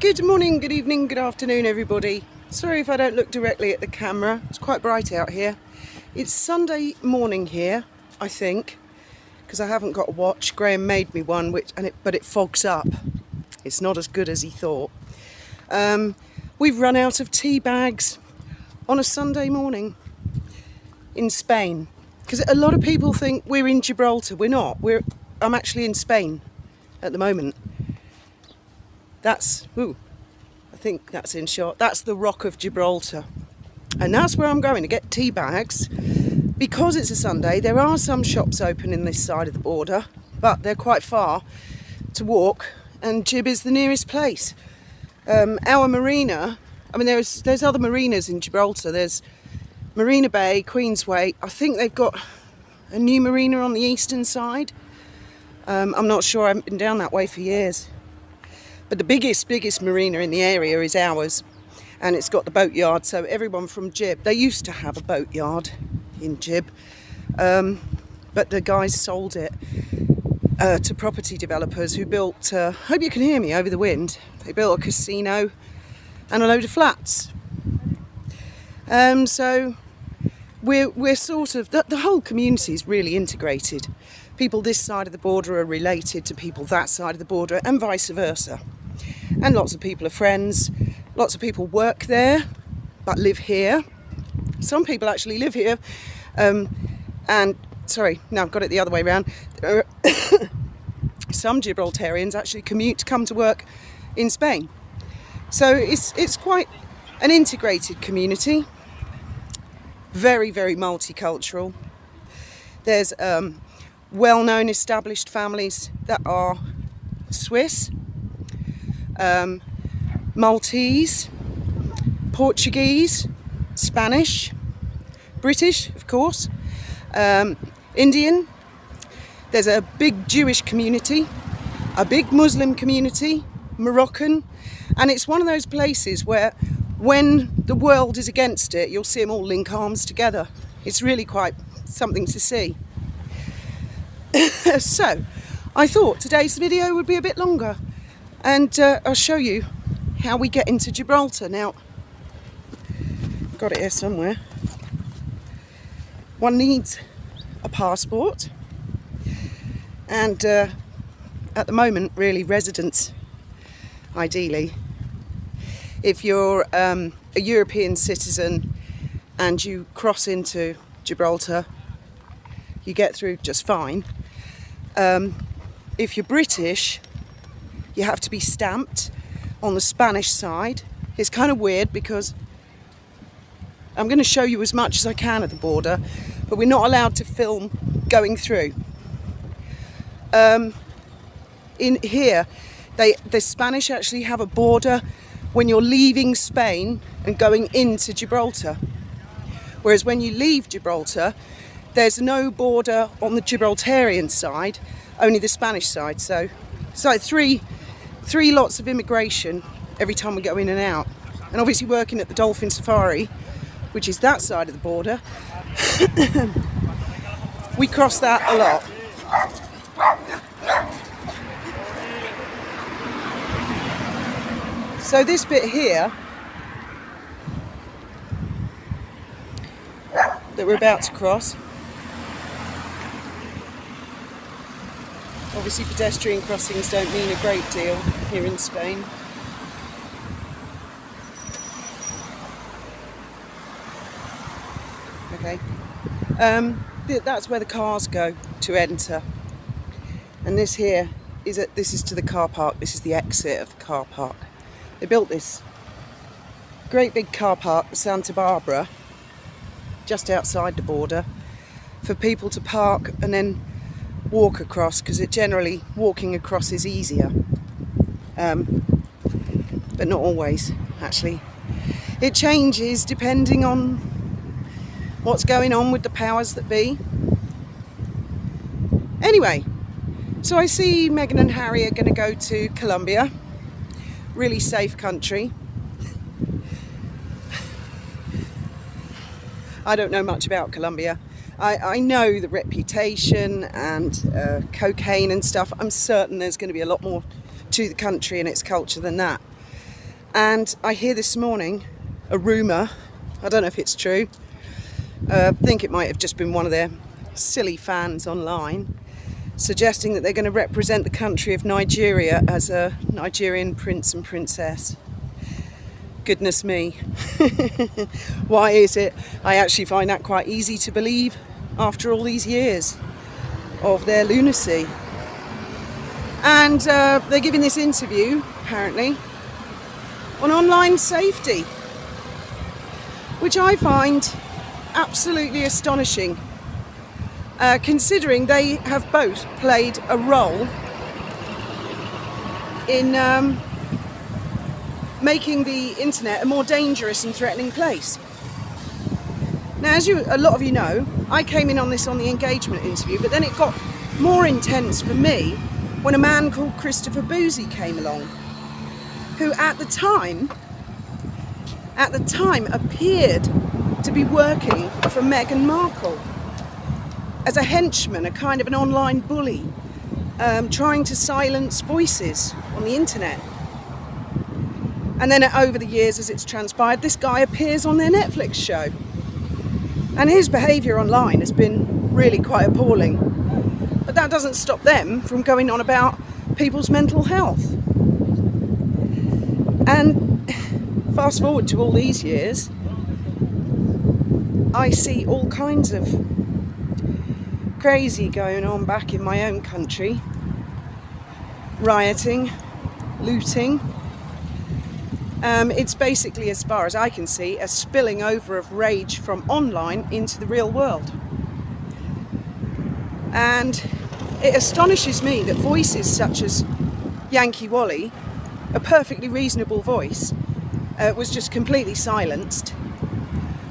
Good morning, good evening, good afternoon everybody. Sorry if I don't look directly at the camera, it's quite bright out here. It's Sunday morning here, I think, because I haven't got a watch. Graham made me one, but it fogs up. It's not as good as he thought. We've run out of tea bags on a Sunday morning in Spain. Because a lot of people think we're in Gibraltar. We're not. I'm actually in Spain at the moment. I think that's in shot. That's the Rock of Gibraltar. And that's where I'm going to get tea bags. Because it's a Sunday, there are some shops open in this side of the border, but they're quite far to walk, and Gib is the nearest place. Our marina, I mean there's other marinas in Gibraltar. There's Marina Bay, Queensway. I think they've got a new marina on the eastern side. I'm not sure, I haven't been down that way for years. But the biggest marina in the area is ours, and it's got the boatyard, so everyone from Gib, they used to have a boatyard in Gib, but the guys sold it to property developers who built, hope you can hear me over the wind, they built a casino and a load of flats. So we're sort of, the whole community is really integrated. People this side of the border are related to people that side of the border, and vice versa. And lots of people are friends. Lots of people work there, but live here. Some people actually live here. Sorry, no, I've got it the other way around. Some Gibraltarians actually commute to come to work in Spain. So it's quite an integrated community. Very, very multicultural. There's well-known established families that are Swiss, Maltese, Portuguese, Spanish, British, of course, Indian. There's a big Jewish community, a big Muslim community, Moroccan, and it's one of those places where when the world is against it, you'll see them all link arms together. It's really quite something to see. So, I thought today's video would be a bit longer, and I'll show you how we get into Gibraltar. Now, I've got it here somewhere. One needs a passport, and at the moment, really, residence, ideally. If you're a European citizen and you cross into Gibraltar, you get through just fine. If you're British, you have to be stamped on the Spanish side. It's kind of weird because I'm going to show you as much as I can at the border, but we're not allowed to film going through. In here, the Spanish actually have a border when you're leaving Spain and going into Gibraltar. Whereas when you leave Gibraltar, there's no border on the Gibraltarian side, only the Spanish side. So it's like three lots of immigration every time we go in and out. And obviously working at the Dolphin Safari, which is that side of the border, we cross that a lot. So this bit here that we're about to cross, obviously pedestrian crossings don't mean a great deal here in Spain. Okay, that's where the cars go to enter, and this here this is to the car park. This is the exit of the car park. They built this great big car park, Santa Barbara, just outside the border, for people to park and then walk across, because generally walking across is easier, but not always, actually. It changes depending on what's going on with the powers that be. Anyway, so I see Meghan and Harry are going to go to Colombia. Really safe country. I don't know much about Colombia. I know the reputation and cocaine and stuff. I'm certain there's going to be a lot more to the country and its culture than that. And I hear this morning a rumour, I don't know if it's true, I think it might have just been one of their silly fans online, suggesting that they're going to represent the country of Nigeria as a Nigerian prince and princess. Goodness me. Why is it? I actually find that quite easy to believe after all these years of their lunacy. And they're giving this interview, apparently, on online safety, which I find absolutely astonishing, considering they have both played a role in making the internet a more dangerous and threatening place. Now, as a lot of you know, I came in on this on the engagement interview, but then it got more intense for me when a man called Christopher Boozy came along, who at the time appeared to be working for Meghan Markle as a henchman, a kind of an online bully, trying to silence voices on the internet. And then over the years, as it's transpired, this guy appears on their Netflix show. And his behaviour online has been really quite appalling. But that doesn't stop them from going on about people's mental health. And fast forward to all these years, I see all kinds of crazy going on back in my own country. Rioting, looting. It's basically, as far as I can see, a spilling over of rage from online into the real world. And it astonishes me that voices such as Yankee Wally, a perfectly reasonable voice, was just completely silenced.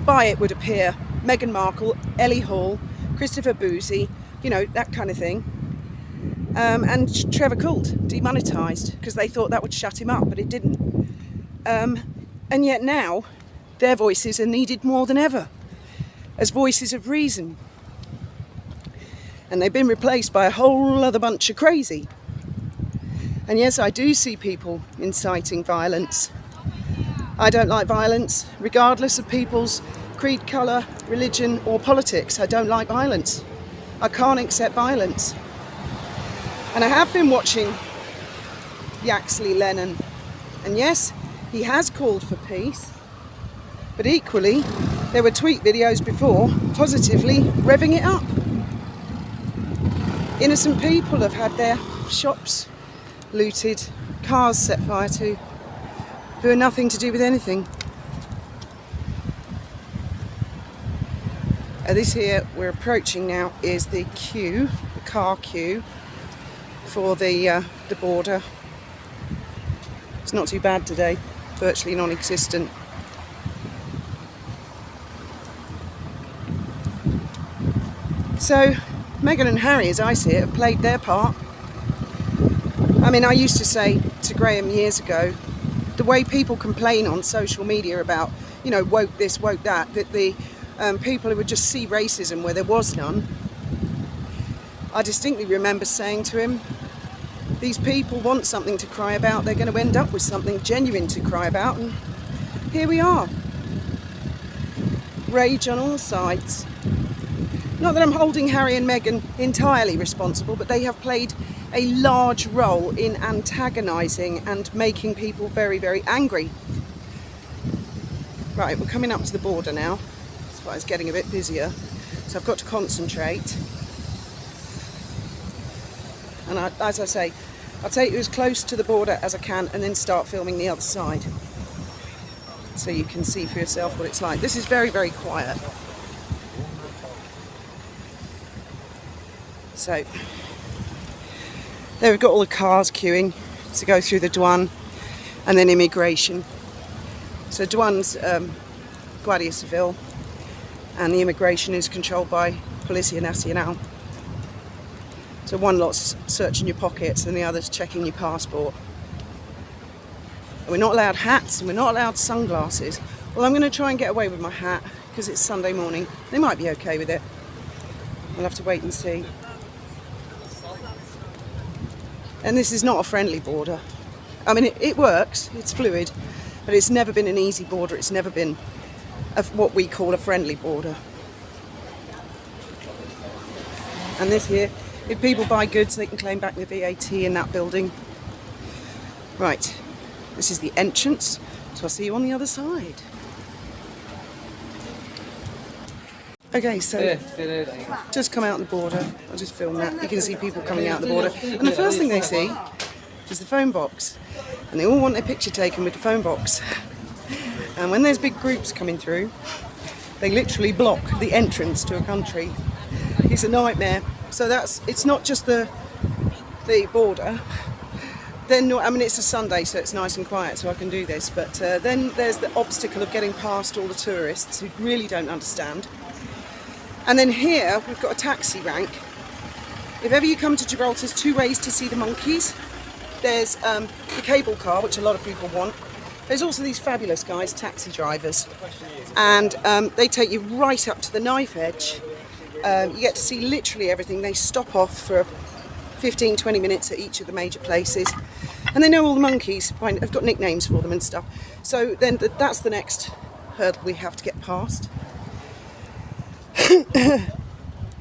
By it would appear Meghan Markle, Ellie Hall, Christopher Boozy, you know, that kind of thing. And Trevor Coult, demonetised, because they thought that would shut him up, but it didn't. And yet now, their voices are needed more than ever, as voices of reason. And they've been replaced by a whole other bunch of crazy. And yes, I do see people inciting violence. I don't like violence, regardless of people's creed, colour, religion or politics. I don't like violence. I can't accept violence. And I have been watching Yaxley Lennon. And yes, he has called for peace. But equally, there were tweet videos before positively revving it up. Innocent people have had their shops looted, cars set fire to, who are nothing to do with anything. This here we're approaching now is the queue, the car queue for the border. It's not too bad today, virtually non-existent. So Meghan and Harry, as I see it, have played their part. I mean, I used to say to Graham years ago, the way people complain on social media about, you know, woke this, woke that the people who would just see racism where there was none. I distinctly remember saying to him, these people want something to cry about, they're going to end up with something genuine to cry about, and here we are. Rage on all sides. Not that I'm holding Harry and Meghan entirely responsible, but they have played a large role in antagonising and making people very, very angry. Right, we're coming up to the border now. That's why it's getting a bit busier. So I've got to concentrate. And as I say, I'll take you as close to the border as I can and then start filming the other side, so you can see for yourself what it's like. This is very, very quiet. So there we've got all the cars queuing to go through the douane and then immigration. So douane's Guardia Civil and the immigration is controlled by Policia Nacional. So one lot's searching your pockets and the other's checking your passport. And we're not allowed hats and we're not allowed sunglasses. Well, I'm going to try and get away with my hat because it's Sunday morning. They might be okay with it. We'll have to wait and see. And this is not a friendly border. I mean, it works, it's fluid, But it's never been an easy border. It's never been what we call a friendly border. And this here, if people buy goods, they can claim back the VAT in that building. Right, this is the entrance, so I'll see you on the other side. Okay, so just come out the border. I'll just film that. You can see people coming out the border. And the first thing they see is the phone box. And they all want their picture taken with the phone box. And when there's big groups coming through, they literally block the entrance to a country. It's a nightmare. So it's not just the border. Then, I mean, it's a Sunday, so it's nice and quiet, so I can do this. But then there's the obstacle of getting past all the tourists who really don't understand. And then here, we've got a taxi rank. If ever you come to Gibraltar, there's two ways to see the monkeys. There's the cable car, which a lot of people want. There's also these fabulous guys, taxi drivers. And they take you right up to the knife edge. You get to see literally everything. They stop off for 15-20 minutes at each of the major places, and they know all the monkeys. I've got nicknames for them and stuff. So then that's the next hurdle we have to get past.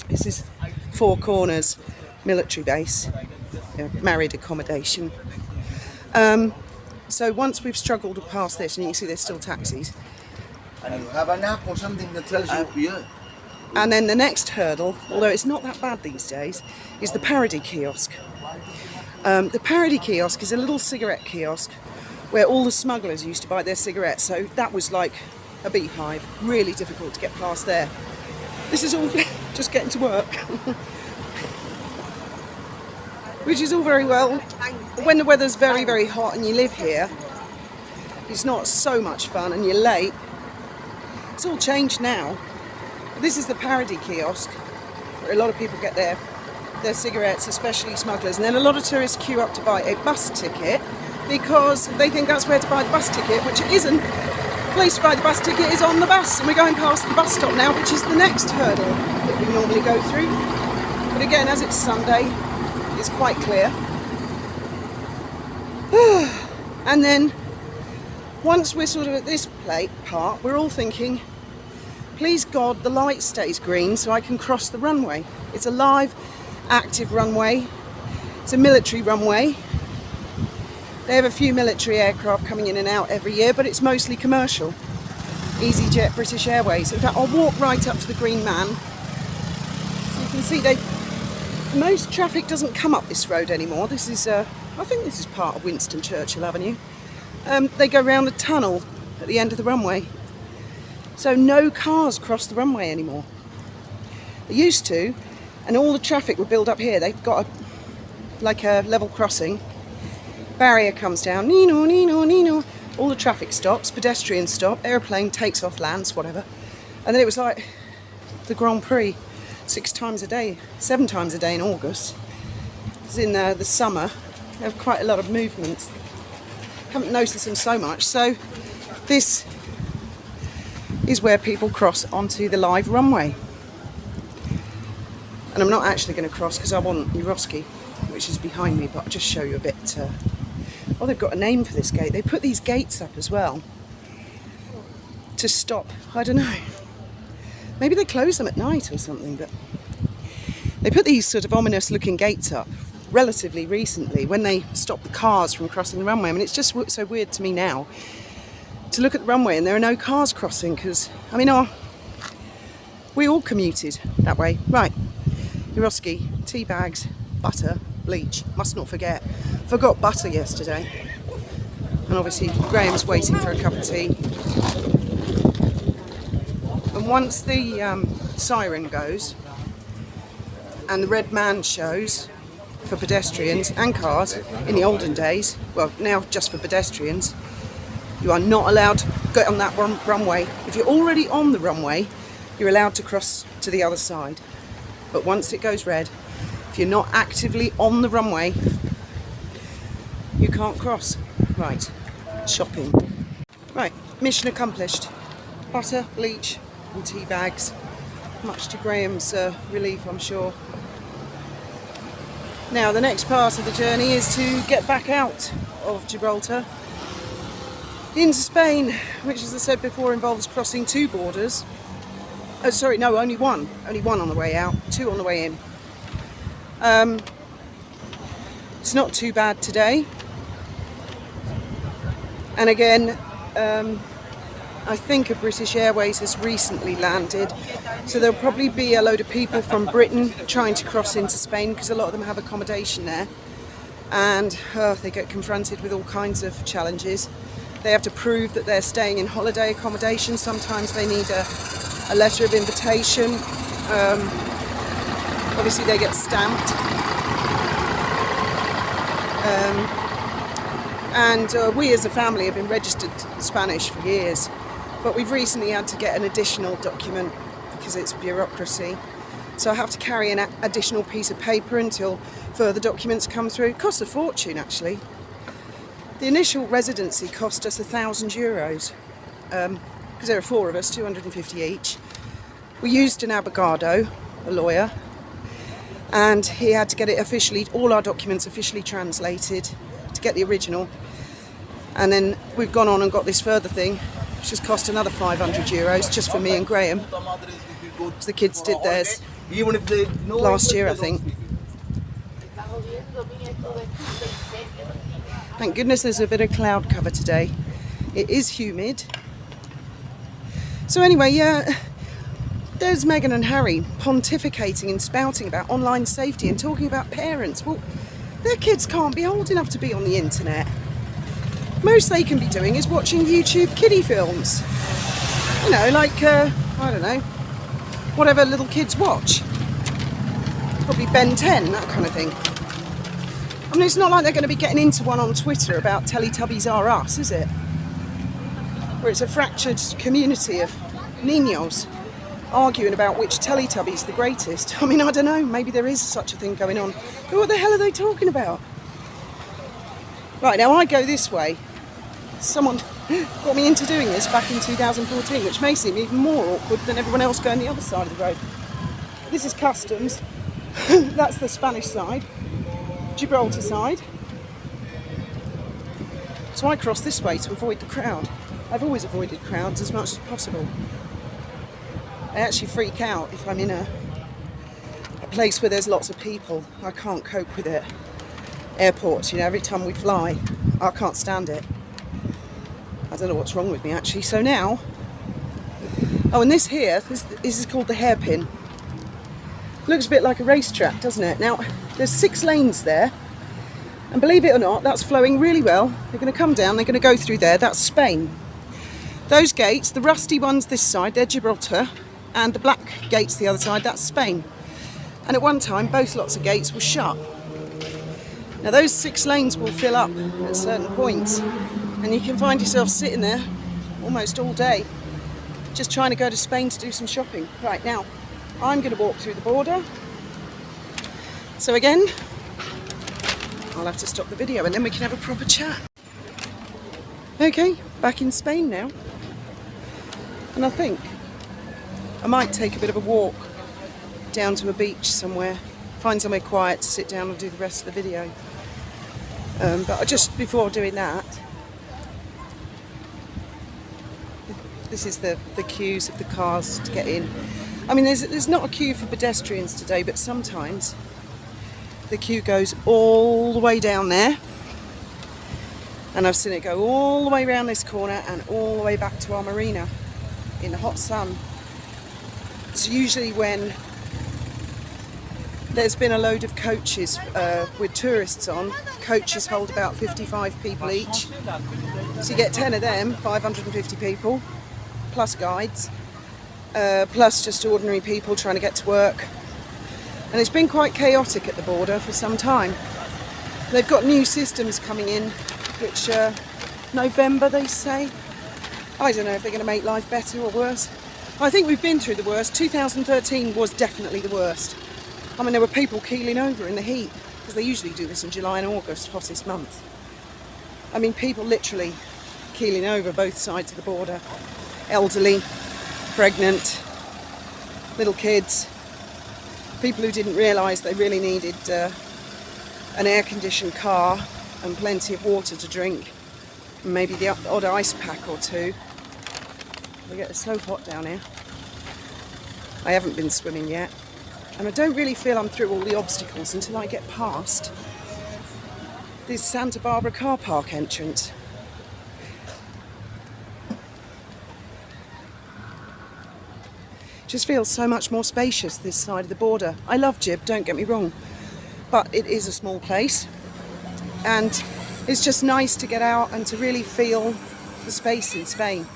This is Four Corners military base, married accommodation. So once we've struggled past this, and you can see there's still taxis, and you have an app or something that tells you here. And then the next hurdle, although it's not that bad these days, is the parody kiosk. The parody kiosk is a little cigarette kiosk where all the smugglers used to buy their cigarettes. So that was like a beehive. Really difficult to get past there. This is all just getting to work. Which is all very well. When the weather's very, very hot and you live here, it's not so much fun and you're late. It's all changed now. This is the parody kiosk, where a lot of people get their cigarettes, especially smugglers. And then a lot of tourists queue up to buy a bus ticket because they think that's where to buy the bus ticket, which it isn't. The place to buy the bus ticket is on the bus, and we're going past the bus stop now, which is the next hurdle that we normally go through. But again, as it's Sunday, it's quite clear. And then, once we're sort of at this part, we're all thinking, please God, the light stays green so I can cross the runway. It's a live, active runway. It's a military runway. They have a few military aircraft coming in and out every year, but it's mostly commercial. EasyJet, British Airways. In fact, I'll walk right up to the green man. So you can see most traffic doesn't come up this road anymore. This is, I think this is part of Winston Churchill Avenue. They go round the tunnel at the end of the runway. So no cars cross the runway anymore. They used to, and all the traffic would build up here. They've got a level crossing. Barrier comes down, nino, nino, nino. All the traffic stops, pedestrians stop, aeroplane takes off, lands, whatever. And then it was like the Grand Prix, 6 times a day, 7 times a day in August. It's in the summer. They have quite a lot of movements. Haven't noticed them so much. So this is where people cross onto the live runway. And I'm not actually going to cross because I want Eurosky, which is behind me, but I'll just show you a bit. Oh, they've got a name for this gate. They put these gates up as well to stop. I don't know. Maybe they close them at night or something, but they put these sort of ominous looking gates up relatively recently when they stopped the cars from crossing the runway. I mean, it's just so weird to me now to look at the runway and there are no cars crossing because, I mean, we all commuted that way. Right, Eurosky, tea bags, butter, bleach, must not forget. Forgot butter yesterday. And obviously Graham's waiting for a cup of tea. And once the siren goes and the red man shows for pedestrians and cars in the olden days, well now just for pedestrians, you are not allowed to get on that runway. If you're already on the runway, you're allowed to cross to the other side. But once it goes red, if you're not actively on the runway, you can't cross. Right, shopping. Right, mission accomplished. Butter, bleach and tea bags. Much to Graham's relief, I'm sure. Now the next part of the journey is to get back out of Gibraltar. into Spain, which, as I said before, involves crossing two borders. Oh, sorry, no, only one. Only one on the way out, two on the way in. It's not too bad today. And again, I think a British Airways has recently landed, so there'll probably be a load of people from Britain trying to cross into Spain, because a lot of them have accommodation there, and they get confronted with all kinds of challenges. They have to prove that they're staying in holiday accommodation. Sometimes they need a letter of invitation. Obviously they get stamped. And we as a family have been registered Spanish for years, but we've recently had to get an additional document because it's bureaucracy. So I have to carry an additional piece of paper until further documents come through. It costs a fortune, actually. The initial residency cost us €1,000 because there are four of us, 250 each. We used an abogado, a lawyer, and he had to get it officially, all our documents officially translated to get the original. And then we've gone on and got this further thing, which has cost another €500 just for me and Graham. So the kids did theirs last year, I think. Thank goodness there's a bit of cloud cover today. It is humid. So anyway, yeah, there's Meghan and Harry pontificating and spouting about online safety and talking about parents. Well, their kids can't be old enough to be on the internet. Most they can be doing is watching YouTube kiddie films. You know, like, I don't know, whatever little kids watch. Probably Ben 10, that kind of thing. I mean, it's not like they're going to be getting into one on Twitter about Teletubbies Are Us, is it? Where it's a fractured community of niños arguing about which Teletubby's the greatest. I mean, I don't know, maybe there is such a thing going on. But what the hell are they talking about? Right, now I go this way. Someone got me into doing this back in 2014, which may seem even more awkward than everyone else going the other side of the road. This is customs. That's the Spanish side. Gibraltar side. So I cross this way to avoid the crowd. I've always avoided crowds as much as possible. I actually freak out if I'm in a place where there's lots of people. I can't cope with it. Airports, you know, every time we fly, I can't stand it. I don't know what's wrong with me actually. So now, oh, and this here, this is called the hairpin. Looks a bit like a racetrack, doesn't it? Now, there's 6 lanes there, and believe it or not, that's flowing really well. They're going to come down, they're going to go through there. That's Spain. Those gates, the rusty ones this side, they're Gibraltar, and the black gates the other side, that's Spain. And at one time, both lots of gates were shut. Now, those 6 lanes will fill up at certain points, and you can find yourself sitting there almost all day, just trying to go to Spain to do some shopping. Right, now, I'm going to walk through the border. So again, I'll have to stop the video and then we can have a proper chat. Okay, back in Spain now. And I think I might take a bit of a walk down to a beach somewhere, find somewhere quiet to sit down and do the rest of the video. But just before doing that, this is the queues of the cars to get in. I mean, there's not a queue for pedestrians today, but sometimes the queue goes all the way down there, and I've seen it go all the way around this corner and all the way back to our marina in the hot sun. It's usually when there's been a load of coaches with tourists on. Coaches hold about 55 people each, so you get 10 of them, 550 people, plus guides, plus just ordinary people trying to get to work. And it's been quite chaotic at the border for some time. They've got new systems coming in, which November they say. I don't know if they're going to make life better or worse. I think we've been through the worst. 2013 was definitely the worst. I mean, there were people keeling over in the heat, because they usually do this in July and August, hottest month. I mean, people literally keeling over both sides of the border. Elderly, pregnant, little kids, people who didn't realise they really needed an air-conditioned car and plenty of water to drink. maybe the odd ice pack or two. I get so hot down here. I haven't been swimming yet, and I don't really feel I'm through all the obstacles until I get past this Santa Barbara car park entrance. Just feels so much more spacious this side of the border. I love Gib, don't get me wrong, but it is a small place, and it's just nice to get out and to really feel the space in Spain.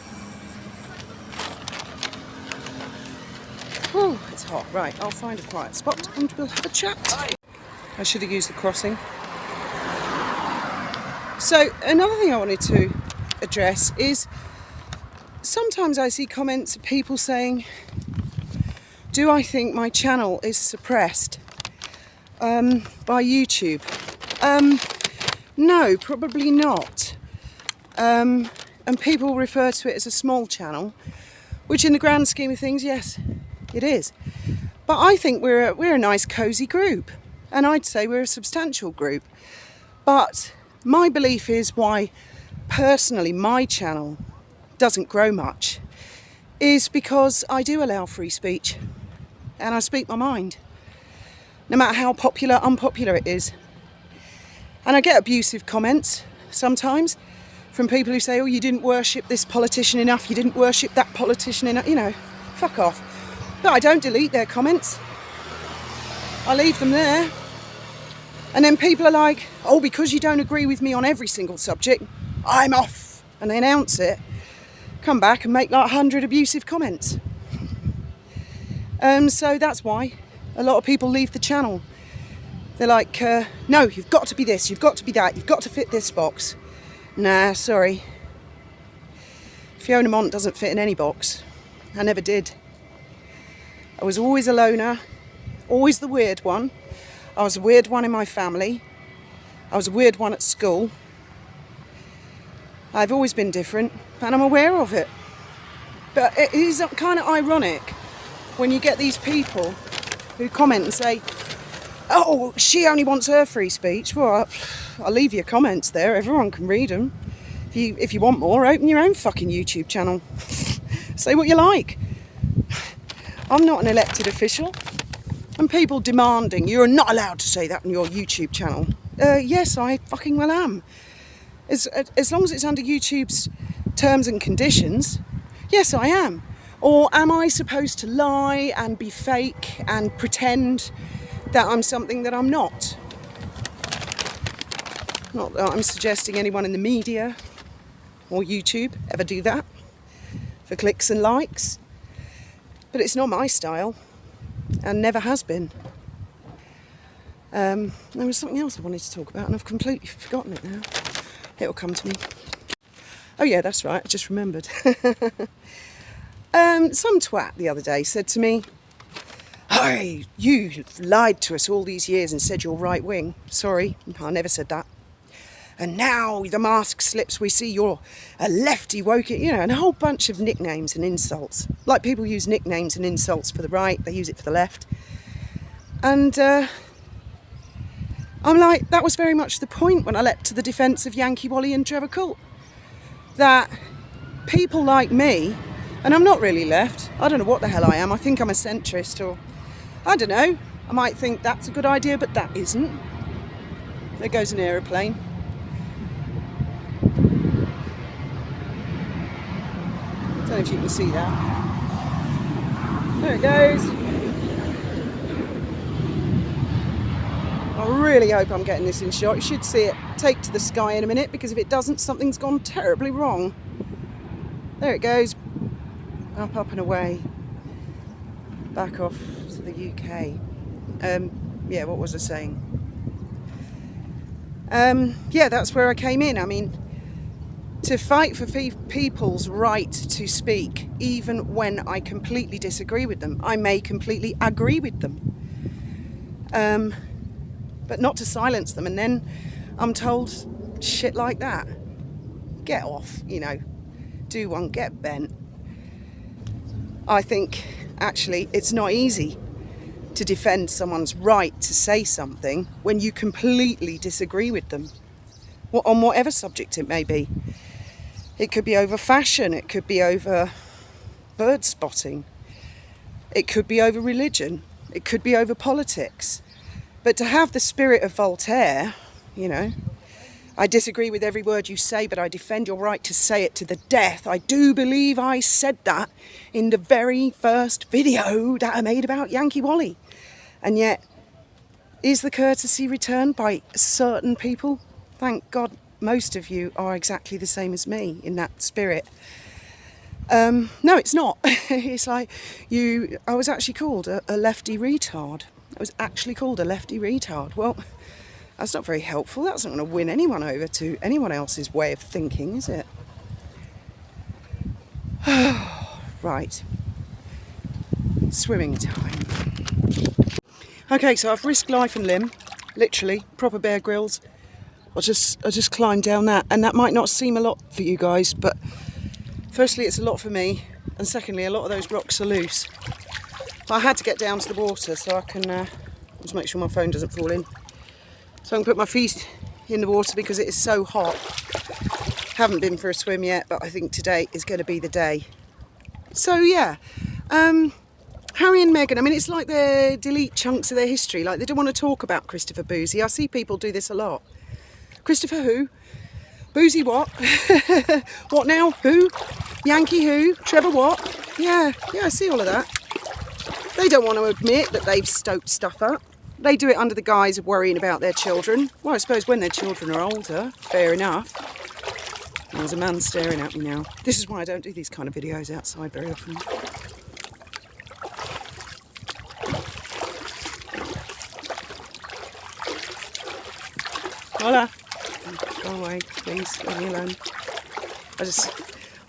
Oh, it's hot. Right, I'll find a quiet spot and we'll have a chat. I should have used the crossing. So another thing I wanted to address is sometimes I see comments of people saying, do I think my channel is suppressed by YouTube? No, probably not. And people refer to it as a small channel, which in the grand scheme of things, yes, it is. But I think we're a nice cosy group, and I'd say we're a substantial group. But my belief is why personally my channel doesn't grow much is because I do allow free speech and I speak my mind, no matter how popular, unpopular it is. And I get abusive comments sometimes from people who say, oh, you didn't worship this politician enough, you didn't worship that politician enough, you know, fuck off. But I don't delete their comments. I leave them there. And then people are like, oh, because you don't agree with me on every single subject, I'm off. And they announce it, come back and make like 100 abusive comments. So that's why a lot of people leave the channel. They're like, no, you've got to be this, you've got to be that, you've got to fit this box. Nah, sorry. Fiona Mont doesn't fit in any box. I never did. I was always a loner, always the weird one. I was a weird one in my family. I was a weird one at school. I've always been different, and I'm aware of it. But it is kind of ironic when you get these people who comment and say, oh, she only wants her free speech. Well, I'll leave your comments there. Everyone can read them. If you want more, open your own fucking YouTube channel. Say what you like. I'm not an elected official. And people demanding, you're not allowed to say that on your YouTube channel. Yes, I fucking well am. As long as it's under YouTube's terms and conditions, yes, I am. Or am I supposed to lie and be fake and pretend that I'm something that I'm not? Not that I'm suggesting anyone in the media or YouTube ever do that for clicks and likes. But it's not my style, and never has been. There was something else I wanted to talk about, and I've completely forgotten it now. It'll come to me. Oh yeah, that's right, I just remembered. Some twat the other day said to me, hey, you've lied to us all these years and said you're right wing. Sorry, I never said that. And now the mask slips, we see you're a lefty woke, you know, and a whole bunch of nicknames and insults. Like people use nicknames and insults for the right, they use it for the left. And I'm like, that was very much the point when I leapt to the defence of Yankee Wally and Trevor Coult. That people like me, and I'm not really left, I don't know what the hell I am, I think I'm a centrist, or I don't know, I might think that's a good idea, but that isn't. There goes an aeroplane. I don't know if you can see that. There it goes. I really hope I'm getting this in shot. You should see it take to the sky in a minute, because if it doesn't, something's gone terribly wrong. There it goes. Up, up and away. Back off to the UK. Yeah, what was I saying? Yeah, that's where I came in. I mean, to fight for people's right to speak, even when I completely disagree with them. I may completely agree with them. But not to silence them, and then I'm told shit like that. Get off, you know. Do one, get bent. I think, actually, it's not easy to defend someone's right to say something when you completely disagree with them, on whatever subject it may be. It could be over fashion, it could be over bird spotting, it could be over religion, it could be over politics. But to have the spirit of Voltaire, you know, I disagree with every word you say, but I defend your right to say it to the death. I do believe I said that in the very first video that I made about Yankee Wally. And yet, is the courtesy returned by certain people? Thank God most of you are exactly the same as me in that spirit. No, it's not. It's like I was actually called a lefty retard. I was actually called a lefty retard. Well, that's not very helpful. That's not going to win anyone over to anyone else's way of thinking, is it? Right. Swimming time. Okay, so I've risked life and limb, literally, proper Bear Grylls. I just climbed down that, and that might not seem a lot for you guys, but firstly, it's a lot for me, and secondly, a lot of those rocks are loose. But I had to get down to the water so I can just make sure my phone doesn't fall in. So I can put my feet in the water because it is so hot. Haven't been for a swim yet, but I think today is going to be the day. So yeah, Harry and Meghan, I mean, it's like they delete chunks of their history. Like, they don't want to talk about Christopher Boozy. I see people do this a lot. Christopher who? Boozy what? What now? Who? Yankee who? Trevor what? Yeah, I see all of that. They don't want to admit that they've stoked stuff up. They do it under the guise of worrying about their children. Well, I suppose when their children are older, fair enough. There's a man staring at me now. This is why I don't do these kind of videos outside very often. Hola. Go away, please. Leave me alone.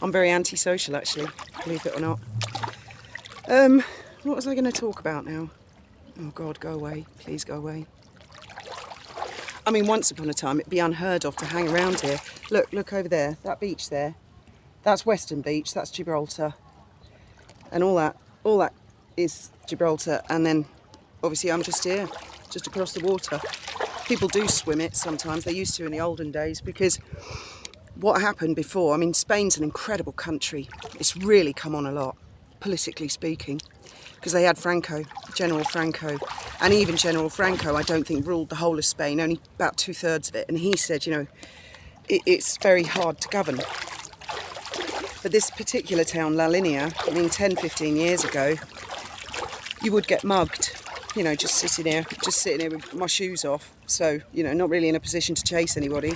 I'm very antisocial, actually, believe it or not. What was I going to talk about now? Oh God, go away. Please go away. I mean, once upon a time, it'd be unheard of to hang around here. Look over there, that beach there. That's Western Beach, that's Gibraltar. And all that is Gibraltar. And then, obviously, I'm just here, just across the water. People do swim it sometimes. They used to in the olden days, because what happened before, I mean, Spain's an incredible country. It's really come on a lot, politically speaking, because they had General Franco, and even General Franco, I don't think, ruled the whole of Spain, only about 2/3 of it. And he said, you know, it's very hard to govern. But this particular town, La Linea, I mean, 10, 15 years ago, you would get mugged, you know, just sitting here with my shoes off. So, you know, not really in a position to chase anybody.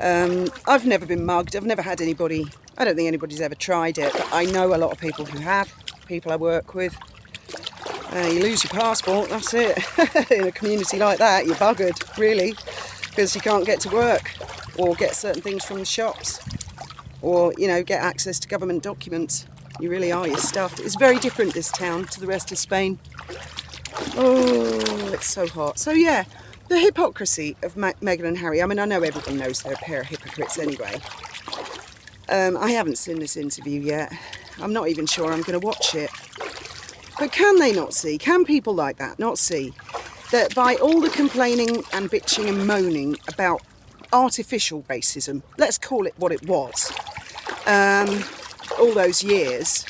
I've never been mugged. I've never had anybody, I don't think anybody's ever tried it, but I know a lot of people who have, people I work with. You lose your passport, that's it. In a community like that, you're buggered, really, because you can't get to work or get certain things from the shops or, you know, get access to government documents. You really are, you're stuffed. It's very different, this town, to the rest of Spain. Oh, it's so hot. So yeah, the hypocrisy of Meghan and Harry. I mean, I know everyone knows they're a pair of hypocrites anyway. I haven't seen this interview yet. I'm not even sure I'm going to watch it. But can they not see, can people like that not see, that by all the complaining and bitching and moaning about artificial racism, let's call it what it was, all those years,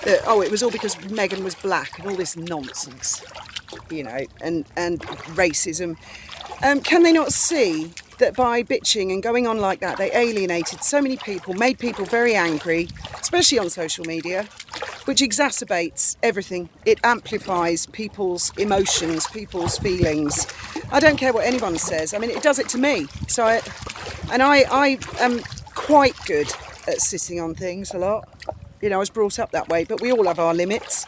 that, oh, it was all because Meghan was black and all this nonsense, you know, and racism. Can they not see that by bitching and going on like that, they alienated so many people, made people very angry, especially on social media, which exacerbates everything. It amplifies people's emotions, people's feelings. I don't care what anyone says. I mean, it does it to me. So I am quite good at sitting on things a lot. You know, I was brought up that way, but we all have our limits.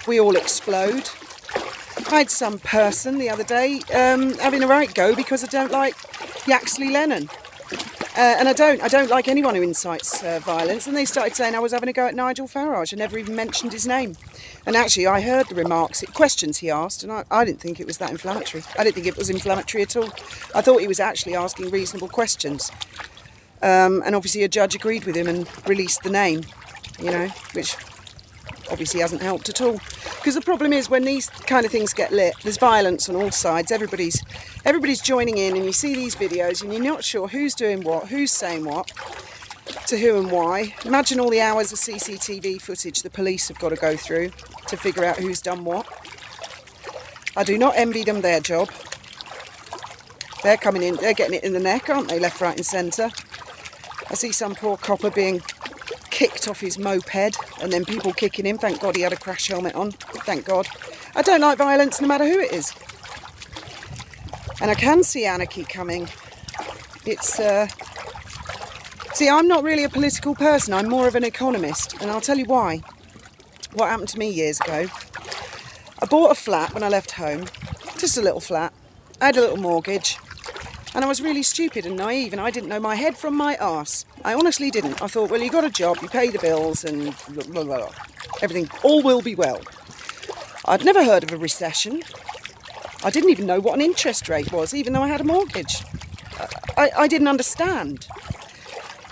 We all explode. I had some person the other day having a right go because I don't like Yaxley Lennon. And I don't like anyone who incites violence. And they started saying I was having a go at Nigel Farage. I never even mentioned his name. And actually, I heard the remarks, questions he asked, and I didn't think it was that inflammatory. I didn't think it was inflammatory at all. I thought he was actually asking reasonable questions. And obviously a judge agreed with him and released the name, you know, which obviously hasn't helped at all. Because the problem is when these kind of things get lit, there's violence on all sides. Everybody's joining in, and you see these videos and you're not sure who's doing what, who's saying what. to who and why. Imagine all the hours of CCTV footage the police have got to go through to figure out who's done what. I do not envy them their job. They're coming in, they're getting it in the neck, aren't they, left, right and centre. I see some poor copper being kicked off his moped and then people kicking him. Thank God he had a crash helmet on. Thank God. I don't like violence no matter who it is. And I can see anarchy coming. It's... See, I'm not really a political person. I'm more of an economist. And I'll tell you why. What happened to me years ago. I bought a flat when I left home. Just a little flat. I had a little mortgage. And I was really stupid and naive, and I didn't know my head from my arse. I honestly didn't. I thought, well, you got a job, you pay the bills, and blah, blah, blah. Everything, all will be well. I'd never heard of a recession. I didn't even know what an interest rate was, even though I had a mortgage. I didn't understand.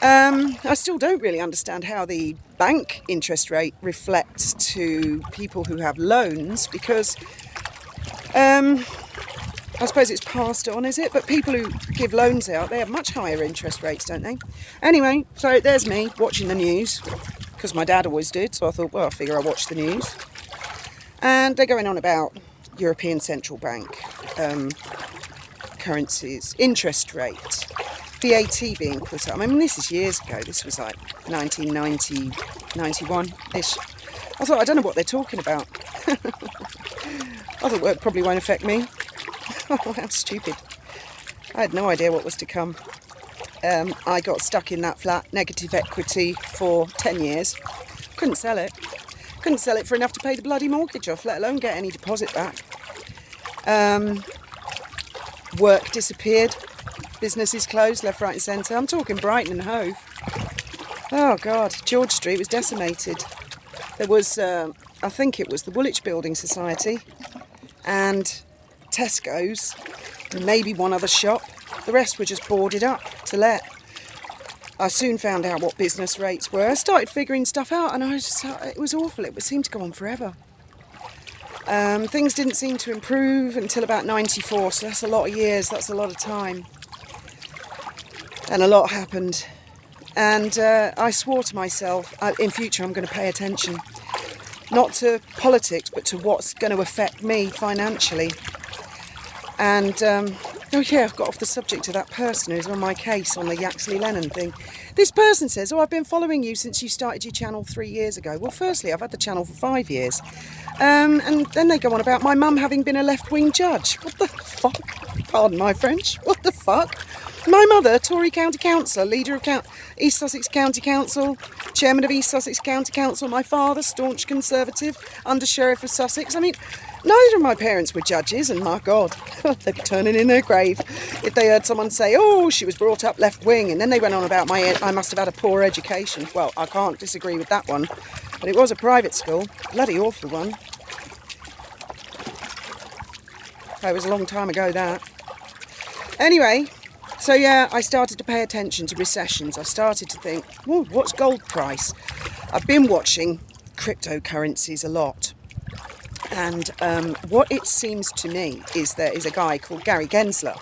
I still don't really understand how the bank interest rate reflects to people who have loans, because... I suppose it's passed on, is it? But people who give loans out, they have much higher interest rates, don't they? Anyway, so there's me watching the news, because my dad always did, so I thought, well, I figure I'll watch the news. And they're going on about European Central Bank, currencies, interest rate, VAT being put up. I mean, this is years ago. This was like 1990, 91-ish. I thought, I don't know what they're talking about. I thought, well, it probably won't affect me. Oh, how stupid. I had no idea what was to come. I got stuck in that flat, negative equity for 10 years. Couldn't sell it. Couldn't sell it for enough to pay the bloody mortgage off, let alone get any deposit back. Work disappeared. Businesses closed, left, right and centre. I'm talking Brighton and Hove. Oh, God. George Street was decimated. There was, I think it was the Woolwich Building Society and Tesco's, and maybe one other shop. The rest were just boarded up to let. I soon found out what business rates were. I started figuring stuff out, and it was awful. It seemed to go on forever. Things didn't seem to improve until about 94, so that's a lot of years, that's a lot of time. And a lot happened. And I swore to myself, in future I'm going to pay attention. Not to politics, but to what's going to affect me financially. And, oh yeah, I've got off the subject of that person who's on my case on the Yaxley Lennon thing. This person says, oh, I've been following you since you started your channel 3 years ago. Well, firstly, I've had the channel for 5 years. And then they go on about my mum having been a left-wing judge. What the fuck? Pardon my French. What the fuck? My mother, Tory County Councillor, leader of East Sussex County Council, chairman of East Sussex County Council. My father, staunch Conservative, under-sheriff of Sussex. I mean, neither of my parents were judges, and my God, they'd be turning in their grave if they heard someone say, oh, she was brought up left-wing, and then they went on about I must have had a poor education. Well, I can't disagree with that one, but it was a private school, bloody awful one. It was a long time ago, that. Anyway, so yeah, I started to pay attention to recessions. I started to think, oh, what's gold price? I've been watching cryptocurrencies a lot. And what it seems to me is there is a guy called Gary Gensler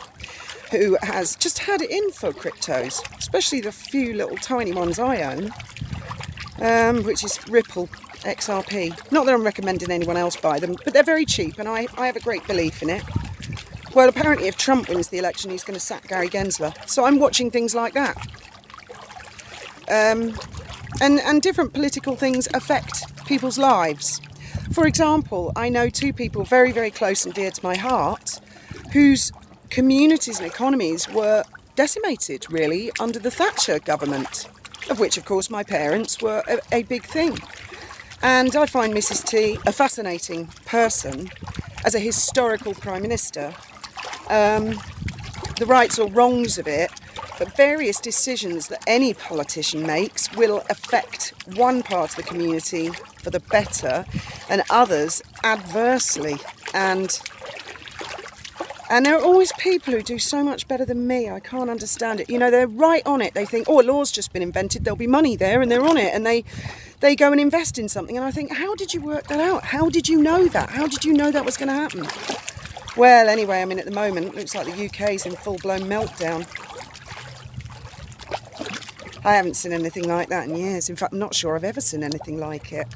who has just had it in for cryptos, especially the few little tiny ones I own, which is Ripple, XRP. Not that I'm recommending anyone else buy them, but they're very cheap and I have a great belief in it. Well, apparently if Trump wins the election, he's going to sack Gary Gensler. So I'm watching things like that. And different political things affect people's lives. For example, I know two people very, very close and dear to my heart whose communities and economies were decimated, really, under the Thatcher government, of which, of course, my parents were a big thing. And I find Mrs. T a fascinating person as a historical Prime Minister. The rights or wrongs of it, but various decisions that any politician makes will affect one part of the community for the better and others adversely. And there are always people who do so much better than me. I can't understand it. You know, they're right on it. They think, oh, a law's just been invented, there'll be money there, and they're on it, and they go and invest in something. And I think, how did you work that out? How did you know that? How did you know that was going to happen? Well, anyway, I mean, at the moment, it looks like the UK's in full-blown meltdown. I haven't seen anything like that in years. In fact, I'm not sure I've ever seen anything like it.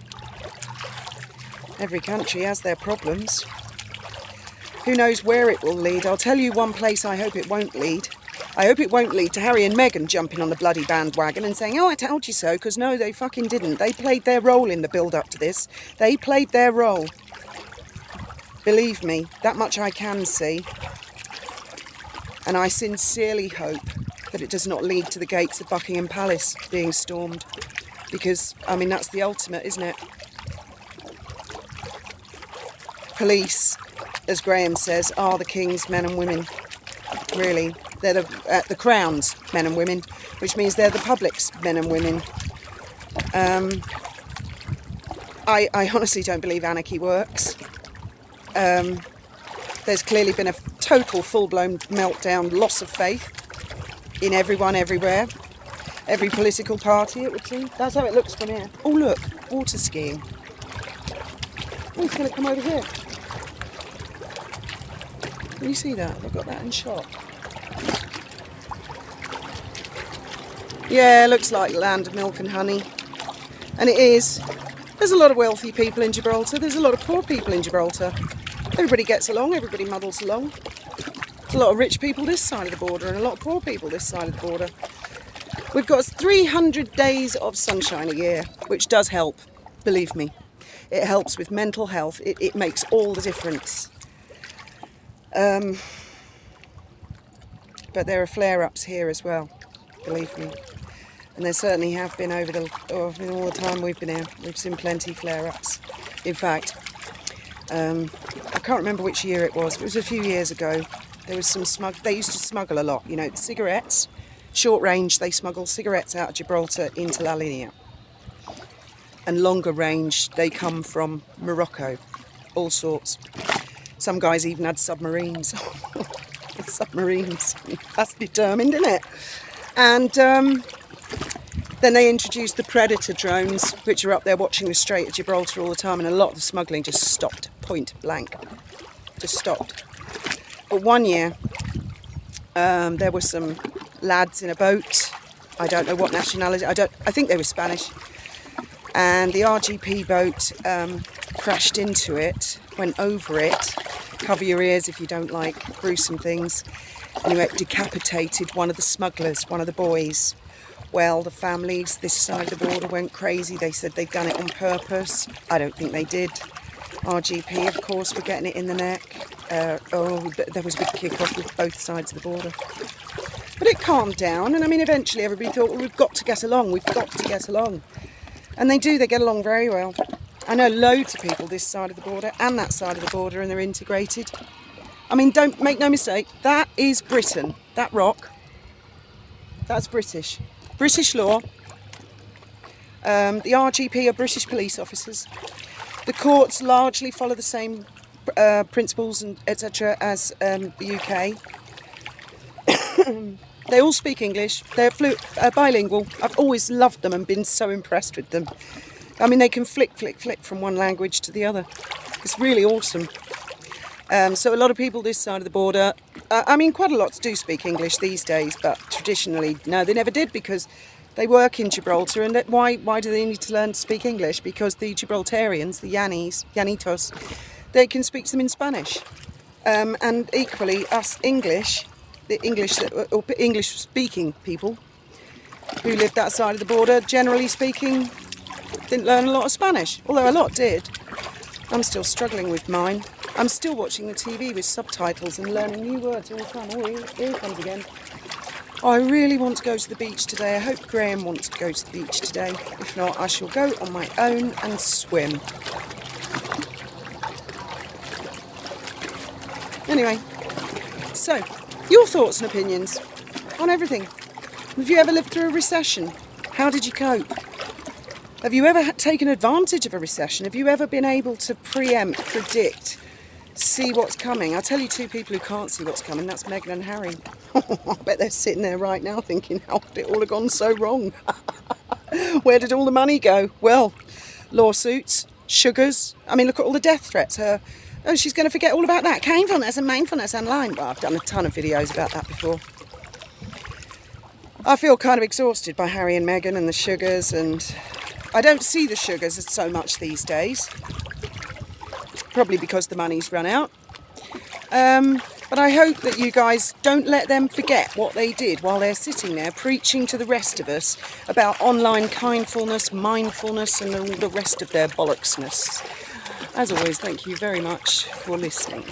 Every country has their problems. Who knows where it will lead? I'll tell you one place I hope it won't lead. I hope it won't lead to Harry and Meghan jumping on the bloody bandwagon and saying, oh, I told you so, because no, they fucking didn't. They played their role in the build-up to this. They played their role. Believe me, that much I can see. And I sincerely hope that it does not lead to the gates of Buckingham Palace being stormed. Because, I mean, that's the ultimate, isn't it? Police, as Graham says, are the King's men and women. Really. They're the Crown's men and women, which means they're the public's men and women. I honestly don't believe anarchy works. There's clearly been a total, full-blown meltdown, loss of faith in everyone, everywhere. Every political party, it would seem. That's how it looks from here. Oh, look, water skiing. Oh, it's going to come over here. Can you see that? I've got that in shot. Yeah, looks like land of milk and honey. And it is. There's a lot of wealthy people in Gibraltar. There's a lot of poor people in Gibraltar. Everybody gets along. Everybody muddles along. There's a lot of rich people this side of the border and a lot of poor people this side of the border. We've got 300 days of sunshine a year, which does help. Believe me. It helps with mental health. It makes all the difference. But there are flare-ups here as well. Believe me. And there certainly have been all the time we've been here. We've seen plenty of flare-ups. In fact, I can't remember which year it was, but it was a few years ago. There was they used to smuggle a lot, you know, cigarettes, short range, they smuggle cigarettes out of Gibraltar into La Linea. And longer range, they come from Morocco, all sorts. Some guys even had submarines. Submarines, that's determined, isn't it? And then they introduced the Predator drones, which are up there watching the Strait of Gibraltar all the time, and a lot of the smuggling just stopped, point blank, just stopped. But one year, there were some lads in a boat. I don't know what nationality. I think they were Spanish, and the RGP boat crashed into it, went over it. Cover your ears if you don't like gruesome things. Anyway, it decapitated one of the smugglers, one of the boys. Well, the families this side of the border went crazy. They said they'd done it on purpose. I don't think they did. RGP, of course, were getting it in the neck. There was a big kick-off with both sides of the border. But it calmed down, and I mean, eventually everybody thought, well, we've got to get along, we've got to get along. And they do, they get along very well. I know loads of people this side of the border and that side of the border, and they're integrated. I mean, don't make no mistake, that is Britain. That rock, that's British. British law. The RGP are British police officers. The courts largely follow the same principles and etc. as the UK. They all speak English. They're bilingual. I've always loved them and been so impressed with them. I mean, they can flick from one language to the other. It's really awesome. So a lot of people this side of the border, I mean, quite a lot do speak English these days, but traditionally, no, they never did, because they work in Gibraltar. And why do they need to learn to speak English? Because the Gibraltarians, the Llanitos, they can speak to them in Spanish. And equally, us English, the English-speaking people who live that side of the border, generally speaking, didn't learn a lot of Spanish, although a lot did. I'm still struggling with mine. I'm still watching the TV with subtitles and learning new words all the time. Oh, here it comes again. Oh, I really want to go to the beach today. I hope Graham wants to go to the beach today. If not, I shall go on my own and swim. Anyway, so, your thoughts and opinions on everything. Have you ever lived through a recession? How did you cope? Have you ever taken advantage of a recession? Have you ever been able to preempt, predict, see what's coming? I'll tell you two people who can't see what's coming. That's Meghan and Harry. I bet they're sitting there right now thinking, how could it all have gone so wrong? Where did all the money go? Well, lawsuits, sugars. I mean, look at all the death threats. She's going to forget all about that. Kindfulness and mindfulness online. Well, I've done a ton of videos about that before. I feel kind of exhausted by Harry and Meghan and the sugars, and I don't see the sugars so much these days. Probably because the money's run out. But I hope that you guys don't let them forget what they did while they're sitting there preaching to the rest of us about online kindfulness, mindfulness and all the rest of their bollocksness. As always, thank you very much for listening.